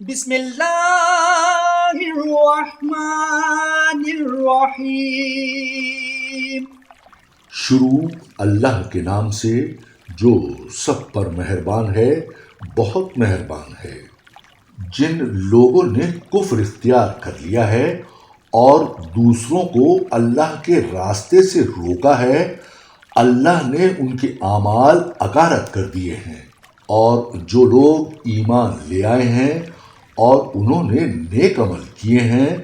بسم اللہ الرحمن الرحیم۔ شروع اللہ کے نام سے جو سب پر مہربان ہے، بہت مہربان ہے۔ جن لوگوں نے کفر اختیار کر لیا ہے اور دوسروں کو اللہ کے راستے سے روکا ہے، اللہ نے ان کے اعمال اکارت کر دیے ہیں۔ اور جو لوگ ایمان لے آئے ہیں اور انہوں نے نیک عمل کیے ہیں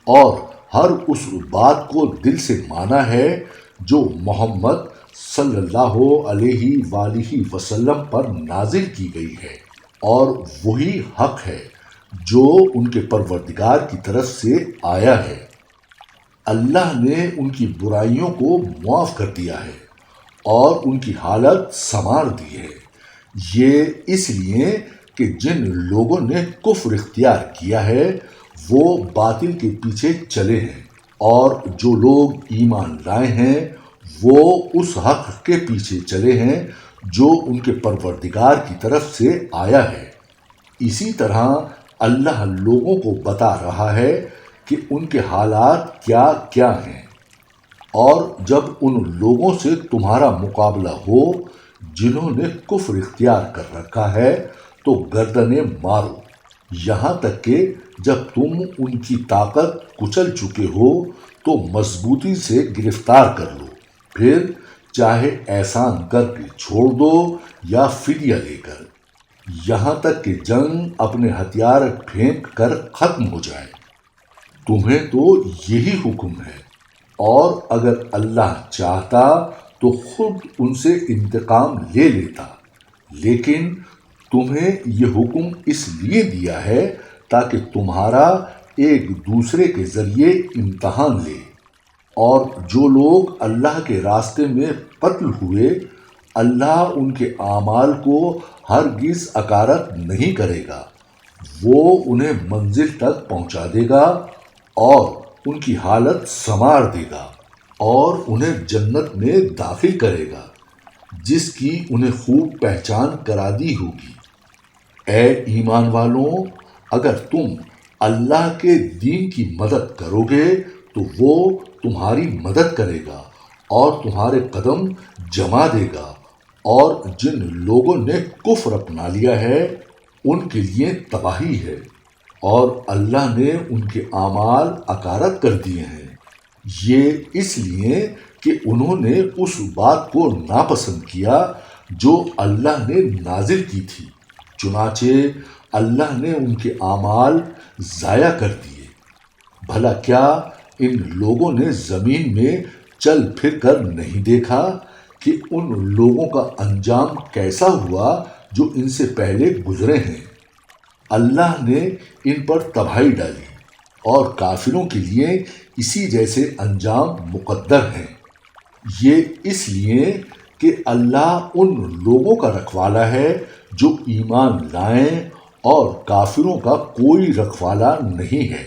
اور ہر اس بات کو دل سے مانا ہے جو محمد صلی اللہ علیہ وآلہ وسلم پر نازل کی گئی ہے، اور وہی حق ہے جو ان کے پروردگار کی طرف سے آیا ہے۔ اللہ نے ان کی برائیوں کو معاف کر دیا ہے اور ان کی حالت سنوار دی ہے۔ یہ اس لیے کہ جن لوگوں نے کفر اختیار کیا ہے وہ باطل کے پیچھے چلے ہیں، اور جو لوگ ایمان لائے ہیں وہ اس حق کے پیچھے چلے ہیں جو ان کے پروردگار کی طرف سے آیا ہے۔ اسی طرح اللہ لوگوں کو بتا رہا ہے کہ ان کے حالات کیا کیا ہیں۔ اور جب ان لوگوں سے تمہارا مقابلہ ہو جنہوں نے کفر اختیار کر رکھا ہے تو گردنیں مارو، یہاں تک کہ جب تم ان کی طاقت کچل چکے ہو تو مضبوطی سے گرفتار کر لو، پھر چاہے احسان کر کے چھوڑ دو یا فدیہ لے کر، یہاں تک کہ جنگ اپنے ہتھیار پھینک کر ختم ہو جائے۔ تمہیں تو یہی حکم ہے، اور اگر اللہ چاہتا تو خود ان سے انتقام لے لیتا، لیکن تمہیں یہ حکم اس لیے دیا ہے تاکہ تمہارا ایک دوسرے کے ذریعے امتحان لے۔ اور جو لوگ اللہ کے راستے میں قتل ہوئے، اللہ ان کے اعمال کو ہرگز اکارت نہیں کرے گا، وہ انہیں منزل تک پہنچا دے گا اور ان کی حالت سنوار دے گا، اور انہیں جنت میں داخل کرے گا جس کی انہیں خوب پہچان کرا دی ہوگی۔ اے ایمان والوں، اگر تم اللہ کے دین کی مدد کرو گے تو وہ تمہاری مدد کرے گا اور تمہارے قدم جما دے گا، اور جن لوگوں نے کفر اپنا لیا ہے ان کے لیے تباہی ہے، اور اللہ نے ان کے اعمال اکارت کر دیے ہیں۔ یہ اس لیے کہ انہوں نے اس بات کو ناپسند کیا جو اللہ نے نازل کی تھی، چنانچہ اللہ نے ان کے اعمال ضائع کر دیے۔ بھلا کیا ان لوگوں نے زمین میں چل پھر کر نہیں دیکھا کہ ان لوگوں کا انجام کیسا ہوا جو ان سے پہلے گزرے ہیں؟ اللہ نے ان پر تباہی ڈالی، اور کافروں کے لیے اسی جیسے انجام مقدر ہیں۔ یہ اس لیے کہ اللہ ان لوگوں کا رکھوالا ہے جو ایمان لائیں، اور کافروں کا کوئی رکھوالا نہیں ہے۔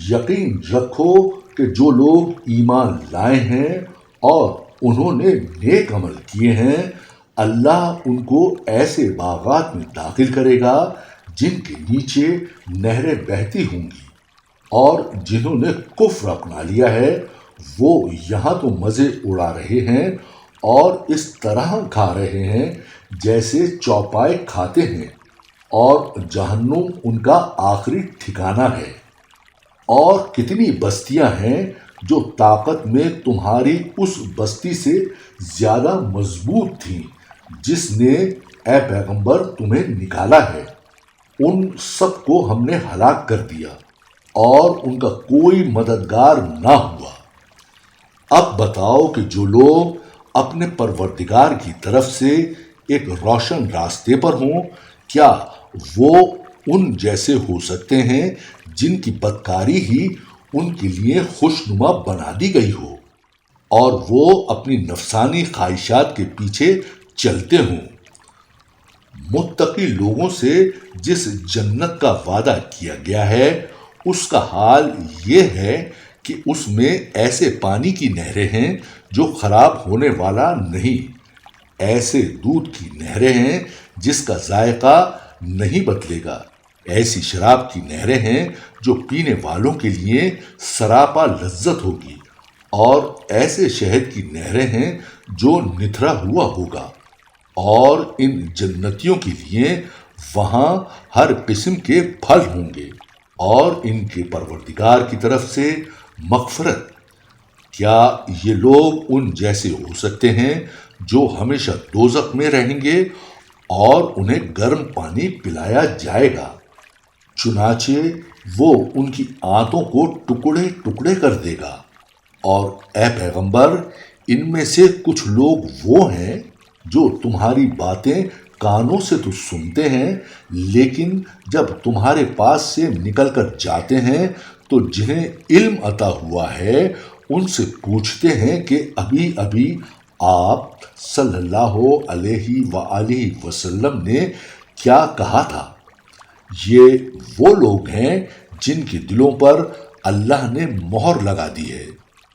یقین رکھو کہ جو لوگ ایمان لائے ہیں اور انہوں نے نیک عمل کیے ہیں، اللہ ان کو ایسے باغات میں داخل کرے گا جن کے نیچے نہریں بہتی ہوں گی، اور جنہوں نے کفر اپنا لیا ہے وہ یہاں تو مزے اڑا رہے ہیں اور اس طرح کھا رہے ہیں جیسے چوپائے کھاتے ہیں، اور جہنم ان کا آخری ٹھکانہ ہے۔ اور کتنی بستیاں ہیں جو طاقت میں تمہاری اس بستی سے زیادہ مضبوط تھیں جس نے اے پیغمبر تمہیں نکالا ہے، ان سب کو ہم نے ہلاک کر دیا اور ان کا کوئی مددگار نہ ہوا۔ اب بتاؤ کہ جو لوگ اپنے پروردگار کی طرف سے ایک روشن راستے پر ہوں، کیا وہ ان جیسے ہو سکتے ہیں جن کی بدکاری ہی ان کے لیے خوشنما بنا دی گئی ہو، اور وہ اپنی نفسانی خواہشات کے پیچھے چلتے ہوں؟ متقی لوگوں سے جس جنت کا وعدہ کیا گیا ہے اس کا حال یہ ہے کہ اس میں ایسے پانی کی نہریں ہیں جو خراب ہونے والا نہیں، ایسے دودھ کی نہریں ہیں جس کا ذائقہ نہیں بدلے گا، ایسی شراب کی نہریں ہیں جو پینے والوں کے لیے سراپا لذت ہوگی، اور ایسے شہد کی نہریں ہیں جو نتھرا ہوا ہوگا، اور ان جنتیوں کے لیے وہاں ہر قسم کے پھل ہوں گے، اور ان کے پروردگار کی طرف سے مغفرت۔ کیا یہ لوگ ان جیسے ہو سکتے ہیں جو ہمیشہ دوزخ میں رہیں گے اور انہیں گرم پانی پلایا جائے گا؟ چنانچہ وہ ان کی آنتوں کو ٹکڑے ٹکڑے کر دے گا۔ اور اے پیغمبر، ان میں سے کچھ لوگ وہ ہیں جو تمہاری باتیں کانوں سے تو سنتے ہیں، لیکن جب تمہارے پاس سے نکل کر جاتے ہیں تو جنہیں علم عطا ہوا ہے ان سے پوچھتے ہیں کہ ابھی ابھی آپ صلی اللہ علیہ وآلہ وسلم نے کیا کہا تھا۔ یہ وہ لوگ ہیں جن کے دلوں پر اللہ نے مہر لگا دی ہے،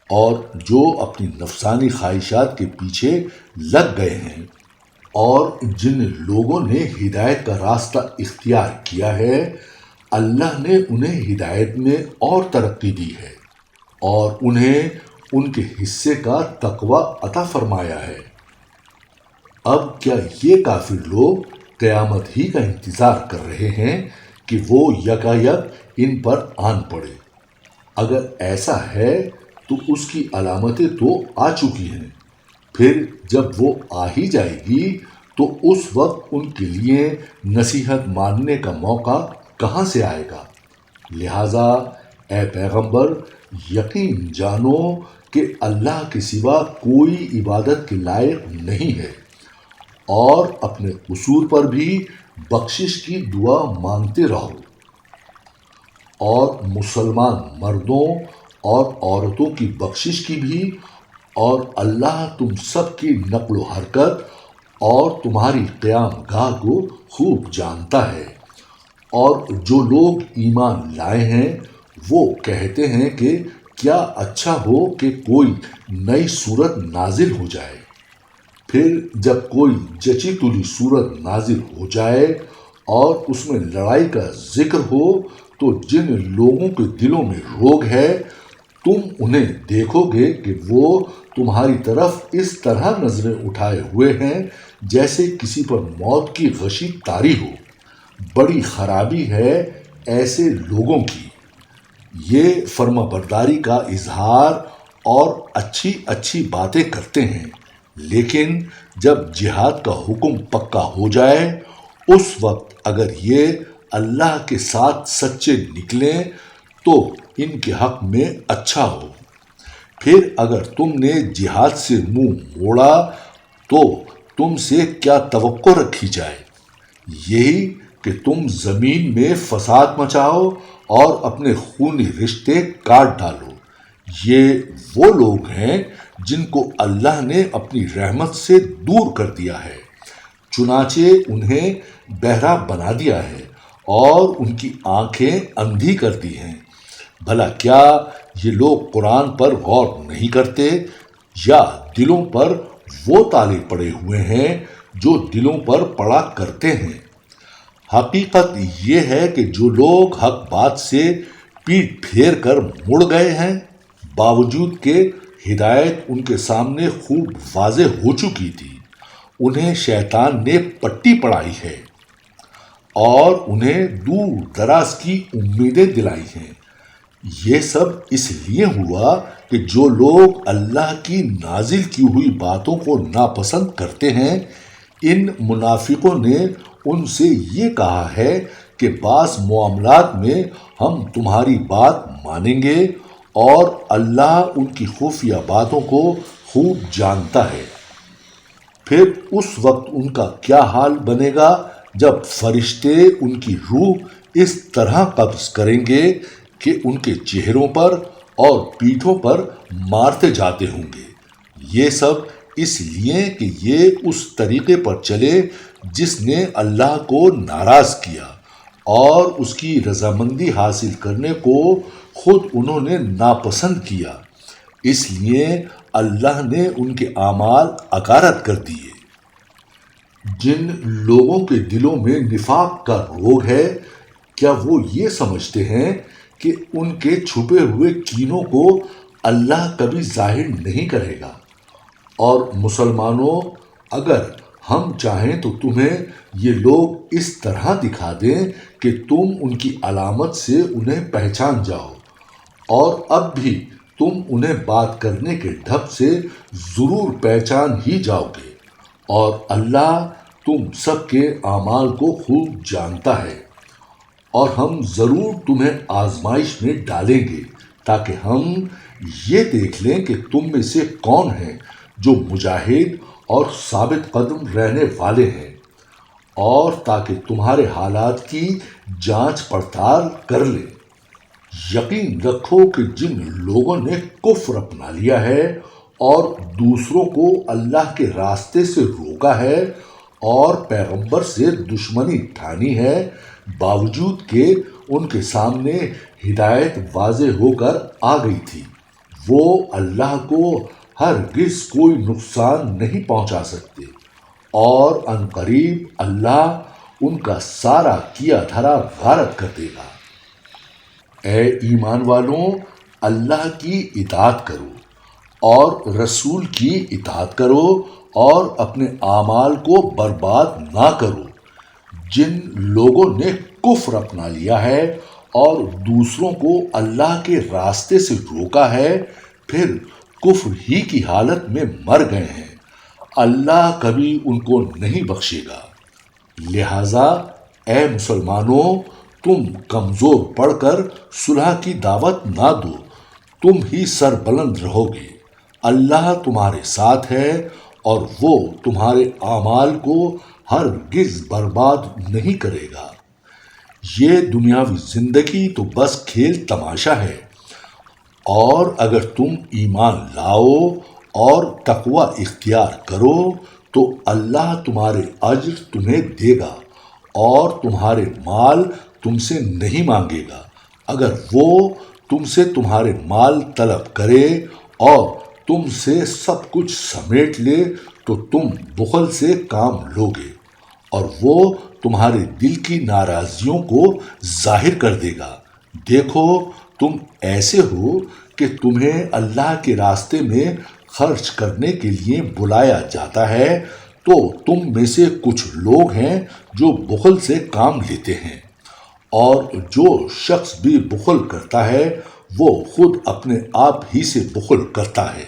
اور جو اپنی نفسانی خواہشات کے پیچھے لگ گئے ہیں، اور جن لوگوں نے ہدایت کا راستہ اختیار کیا ہے اللہ نے انہیں ہدایت میں اور ترقی دی ہے، اور انہیں ان کے حصے کا تقوی عطا فرمایا ہے۔ اب کیا یہ کافر لوگ قیامت ہی کا انتظار کر رہے ہیں کہ وہ یکایک ان پر آن پڑے؟ اگر ایسا ہے تو اس کی علامتیں تو آ چکی ہیں، پھر جب وہ آ ہی جائے گی تو اس وقت ان کے لیے نصیحت ماننے کا موقع کہاں سے آئے گا؟ لہذا اے پیغمبر، یقین جانو کہ اللہ کے سوا کوئی عبادت کے لائق نہیں ہے، اور اپنے قصور پر بھی بخشش کی دعا مانگتے رہو، اور مسلمان مردوں اور عورتوں کی بخشش کی بھی، اور اللہ تم سب کی نقل و حرکت اور تمہاری قیام گاہ کو خوب جانتا ہے۔ اور جو لوگ ایمان لائے ہیں وہ کہتے ہیں کہ کیا اچھا ہو کہ کوئی نئی صورت نازل ہو جائے۔ پھر جب کوئی جچی تلی صورت نازل ہو جائے اور اس میں لڑائی کا ذکر ہو تو جن لوگوں کے دلوں میں روگ ہے تم انہیں دیکھو گے کہ وہ تمہاری طرف اس طرح نظریں اٹھائے ہوئے ہیں جیسے کسی پر موت کی غشی طاری ہو۔ بڑی خرابی ہے ایسے لوگوں کی۔ یہ فرما برداری کا اظہار اور اچھی اچھی باتیں کرتے ہیں، لیکن جب جہاد کا حکم پکا ہو جائے اس وقت اگر یہ اللہ کے ساتھ سچے نکلیں تو ان کے حق میں اچھا ہو۔ پھر اگر تم نے جہاد سے منہ موڑا تو تم سے کیا توقع رکھی جائے؟ یہی کہ تم زمین میں فساد مچاؤ اور اپنے خونی رشتے کاٹ ڈالو۔ یہ وہ لوگ ہیں جن کو اللہ نے اپنی رحمت سے دور کر دیا ہے، چنانچہ انہیں بہرا بنا دیا ہے اور ان کی آنکھیں اندھی کر دی ہیں۔ بھلا کیا یہ لوگ قرآن پر غور نہیں کرتے، یا دلوں پر وہ تالے پڑے ہوئے ہیں جو دلوں پر پڑا کرتے ہیں؟ حقیقت یہ ہے کہ جو لوگ حق بات سے پیٹ پھیر کر مڑ گئے ہیں، باوجود کہ ہدایت ان کے سامنے خوب واضح ہو چکی تھی، انہیں شیطان نے پٹی پڑھائی ہے اور انہیں دور دراز کی امیدیں دلائی ہیں۔ یہ سب اس لیے ہوا کہ جو لوگ اللہ کی نازل کی ہوئی باتوں کو ناپسند کرتے ہیں، ان منافقوں نے ان سے یہ کہا ہے کہ بعض معاملات میں ہم تمہاری بات مانیں گے اور اللہ ان کی خفیہ باتوں کو خوب جانتا ہے۔ پھر اس وقت ان کا کیا حال بنے گا جب فرشتے ان کی روح اس طرح قبض کریں گے کہ ان کے چہروں پر اور پیٹھوں پر مارتے جاتے ہوں گے۔ یہ سب اس لیے کہ یہ اس طریقے پر چلے جس نے اللہ کو ناراض کیا، اور اس کی رضامندی حاصل کرنے کو خود انہوں نے ناپسند کیا، اس لیے اللہ نے ان کے اعمال اکارت کر دیے۔ جن لوگوں کے دلوں میں نفاق کا روگ ہے کیا وہ یہ سمجھتے ہیں کہ ان کے چھپے ہوئے کینوں کو اللہ کبھی ظاہر نہیں کرے گا؟ اور مسلمانوں، اگر ہم چاہیں تو تمہیں یہ لوگ اس طرح دکھا دیں کہ تم ان کی علامت سے انہیں پہچان جاؤ، اور اب بھی تم انہیں بات کرنے کے ڈھب سے ضرور پہچان ہی جاؤ گے، اور اللہ تم سب کے اعمال کو خوب جانتا ہے۔ اور ہم ضرور تمہیں آزمائش میں ڈالیں گے تاکہ ہم یہ دیکھ لیں کہ تم میں سے کون ہیں جو مجاہد اور ثابت قدم رہنے والے ہیں، اور تاکہ تمہارے حالات کی جانچ پڑتال کر لیں۔ یقین رکھو کہ جن لوگوں نے کفر اپنا لیا ہے اور دوسروں کو اللہ کے راستے سے روکا ہے اور پیغمبر سے دشمنی ٹھانی ہے، باوجود کہ ان کے سامنے ہدایت واضح ہو کر آ گئی تھی، وہ اللہ کو ہرگز کوئی نقصان نہیں پہنچا سکتے، اور عنقریب اللہ ان کا سارا کیا دھرا غارت کر دے گا۔ اے ایمان والوں، اللہ کی اطاعت کرو اور رسول کی اطاعت کرو، اور اپنے اعمال کو برباد نہ کرو۔ جن لوگوں نے کفر اپنا لیا ہے اور دوسروں کو اللہ کے راستے سے روکا ہے، پھر کفر ہی کی حالت میں مر گئے ہیں، اللہ کبھی ان کو نہیں بخشے گا۔ لہذا اے مسلمانوں، تم کمزور پڑ کر صلح کی دعوت نہ دو، تم ہی سر بلند رہو گے۔ اللہ تمہارے ساتھ ہے اور وہ تمہارے اعمال کو ہرگز برباد نہیں کرے گا۔ یہ دنیاوی زندگی تو بس کھیل تماشا ہے، اور اگر تم ایمان لاؤ اور تقوی اختیار کرو تو اللہ تمہارے اجر تمہیں دے گا اور تمہارے مال تم سے نہیں مانگے گا۔ اگر وہ تم سے تمہارے مال طلب کرے اور تم سے سب کچھ سمیٹ لے تو تم بخل سے کام لوگے، اور وہ تمہارے دل کی ناراضیوں کو ظاہر کر دے گا۔ دیکھو، تم ایسے ہو کہ تمہیں اللہ کے راستے میں خرچ کرنے کے لیے بلایا جاتا ہے، تو تم میں سے کچھ لوگ ہیں جو بخل سے کام لیتے ہیں، اور جو شخص بھی بخل کرتا ہے وہ خود اپنے آپ ہی سے بخل کرتا ہے،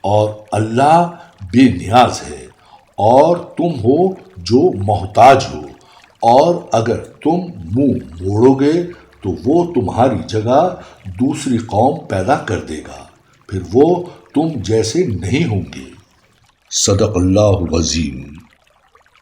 اور اللہ بے نیاز ہے، اور تم ہو جو محتاج ہو، اور اگر تم منہ موڑو گے تو وہ تمہاری جگہ دوسری قوم پیدا کر دے گا، پھر وہ تم جیسے نہیں ہوں گے۔ صدق اللہ العظیم۔